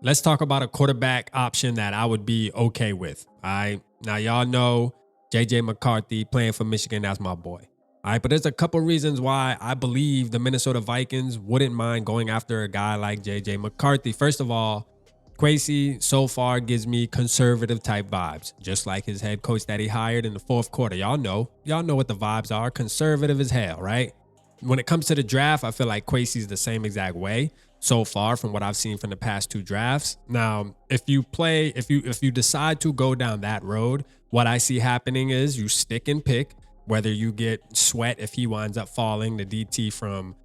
let's talk about a quarterback option that I would be okay with. All right. Now, y'all know JJ McCarthy playing for Michigan. That's my boy. All right. But there's a couple reasons why I believe the Minnesota Vikings wouldn't mind going after a guy like JJ McCarthy. First of all, Kwesi so far gives me conservative type vibes, just like his head coach that he hired in the fourth quarter. Y'all know what the vibes are. Conservative as hell, right? When it comes to the draft, I feel like Kwesi's the same exact way so far from what I've seen from the past two drafts. Now, if you decide to go down that road, what I see happening is you stick and pick, whether you get Sweat if he winds up falling, the DT from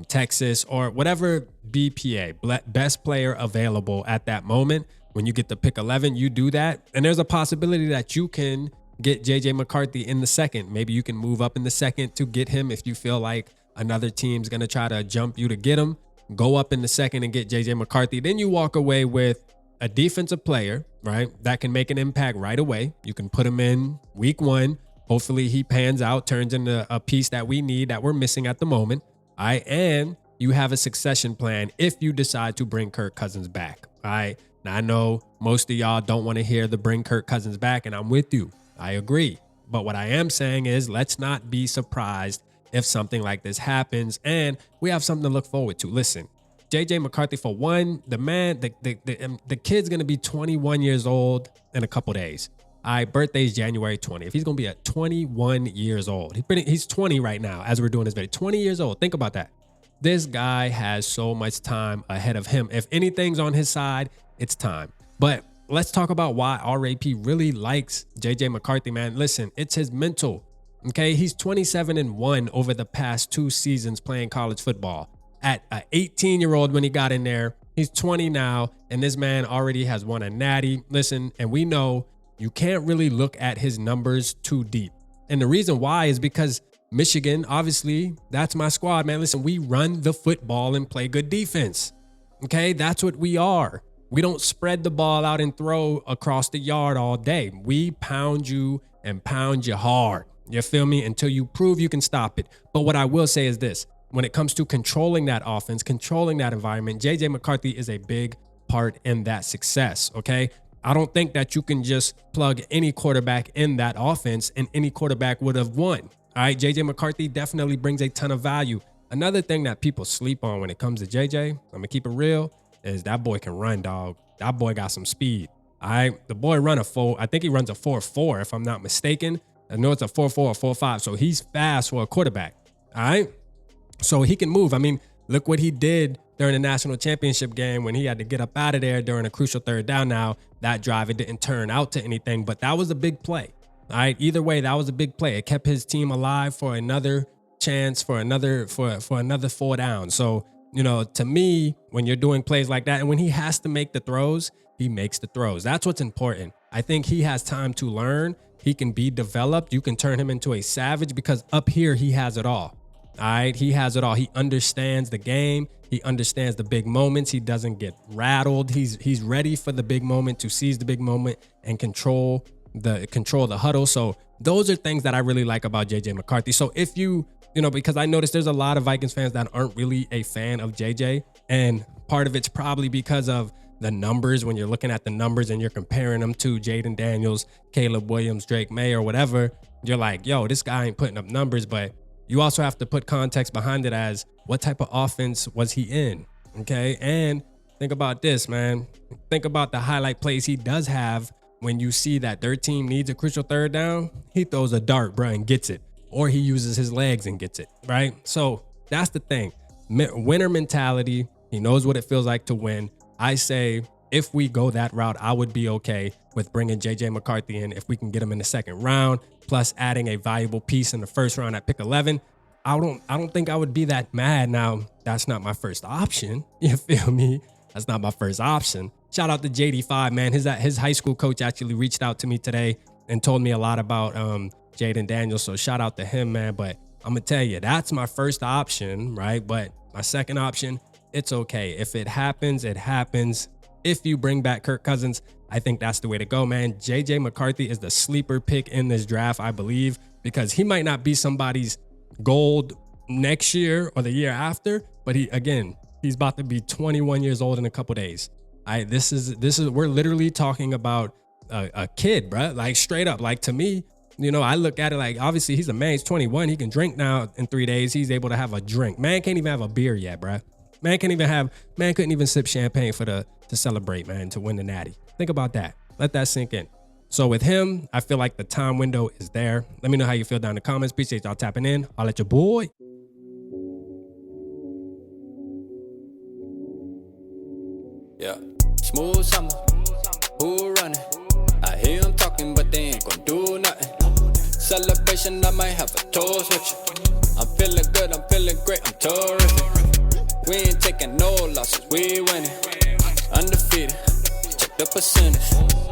Texas, or whatever BPA, best player available at that moment. When you get the pick 11, you do that. And there's a possibility that you can get JJ McCarthy in the second. Maybe you can move up in the second to get him if you feel like another team's going to try to jump you to get him. Go up in the second and get JJ McCarthy. Then you walk away with a defensive player, right, that can make an impact right away. You can put him in week one. Hopefully he pans out, turns into a piece that we need, that we're missing at the moment. All right. And you have a succession plan if you decide to bring Kirk Cousins back. All right. Now, I know most of y'all don't want to hear the bring Kirk Cousins back, and I'm with you. I agree. But what I am saying is let's not be surprised if something like this happens, and we have something to look forward to. Listen, JJ McCarthy, for one, the kid's going to be 21 years old in a couple days. All right, birthday's January 20th. He's going to be at 21 years old. He's 20 right now as we're doing this video. 20 years old. Think about that. This guy has so much time ahead of him. If anything's on his side, it's time. But let's talk about why RAP really likes JJ McCarthy, man. Listen, it's his mental. Okay, he's 27-1 over the past 2 seasons playing college football. At an 18-year-old when he got in there, he's 20 now, and this man already has won a natty. Listen, and we know you can't really look at his numbers too deep. And the reason why is because Michigan, obviously, that's my squad, man. Listen, we run the football and play good defense. Okay, that's what we are. We don't spread the ball out and throw across the yard all day. We pound you and pound you hard. You feel me? Until you prove you can stop it. But what I will say is this. When it comes to controlling that offense, controlling that environment, JJ McCarthy is a big part in that success, okay? I don't think that you can just plug any quarterback in that offense and any quarterback would have won. All right, JJ McCarthy definitely brings a ton of value. Another thing that people sleep on when it comes to JJ, I'm going to keep it real, is that boy can run, dog. That boy got some speed. All right, the boy I think he runs a 4.4 if I'm not mistaken. I know it's a 4.4 or 4.5, so he's fast for a quarterback. All right, so he can move. I mean, look what he did during the national championship game when he had to get up out of there during a crucial third down. Now, that drive, it didn't turn out to anything, but that was a big play. All right, either way, that was a big play. It kept his team alive for another chance, for another 4 downs. So, you know, to me, when you're doing plays like that and when he has to make the throws, he makes the throws. That's what's important. I think he has time to learn. He can be developed. You can turn him into a savage because up here, he has it all. All right, he has it all. He understands the game. He understands the big moments. He doesn't get rattled. He's ready for the big moment, to seize the big moment and control the huddle. So those are things that I really like about JJ McCarthy. So if you know, because I noticed there's a lot of Vikings fans that aren't really a fan of JJ, and part of it's probably because of the numbers. When you're looking at the numbers and you're comparing them to Jaden Daniels, Caleb Williams, Drake May, or whatever, you're like, yo, this guy ain't putting up numbers. But you also have to put context behind it as what type of offense was he in, okay? And think about this, man. Think about the highlight plays he does have when you see that their team needs a crucial third down. He throws a dart, bro, and gets it. Or he uses his legs and gets it, right? So that's the thing. Winner mentality. He knows what it feels like to win. I say if we go that route, I would be okay with bringing JJ McCarthy in if we can get him in the second round, plus adding a valuable piece in the first round at pick 11. I don't think I would be that mad. Now, that's not my first option. You feel me? That's not my first option. Shout out to JD5, man. His high school coach actually reached out to me today and told me a lot about Jaden Daniels. So shout out to him, man. But I'm going to tell you, that's my first option, right? But my second option, it's okay. If it happens, it happens. If you bring back Kirk Cousins, I think that's the way to go, man. JJ McCarthy is the sleeper pick in this draft, I believe, because he might not be somebody's gold next year or the year after, but he's about to be 21 years old in a couple days. This is we're literally talking about a kid, bro. Like straight up. Like to me, I look at it like obviously he's a man. He's 21. He can drink now in 3 days. He's able to have a drink. Man can't even have a beer yet, bro. Man couldn't even sip champagne to celebrate, man, to win the natty. Think about that. Let that sink in. So with him, I feel like the time window is there. Let me know how you feel down in the comments. Appreciate y'all tapping in. I'll let your boy. Yeah, smooth summer, who running? I hear them talking, but they ain't gon' do nothing. Celebration, I might have a toast with you. I'm feeling good, I'm feeling great, I'm terrific. We ain't taking no losses, we winning. Undefeated, check the percentage.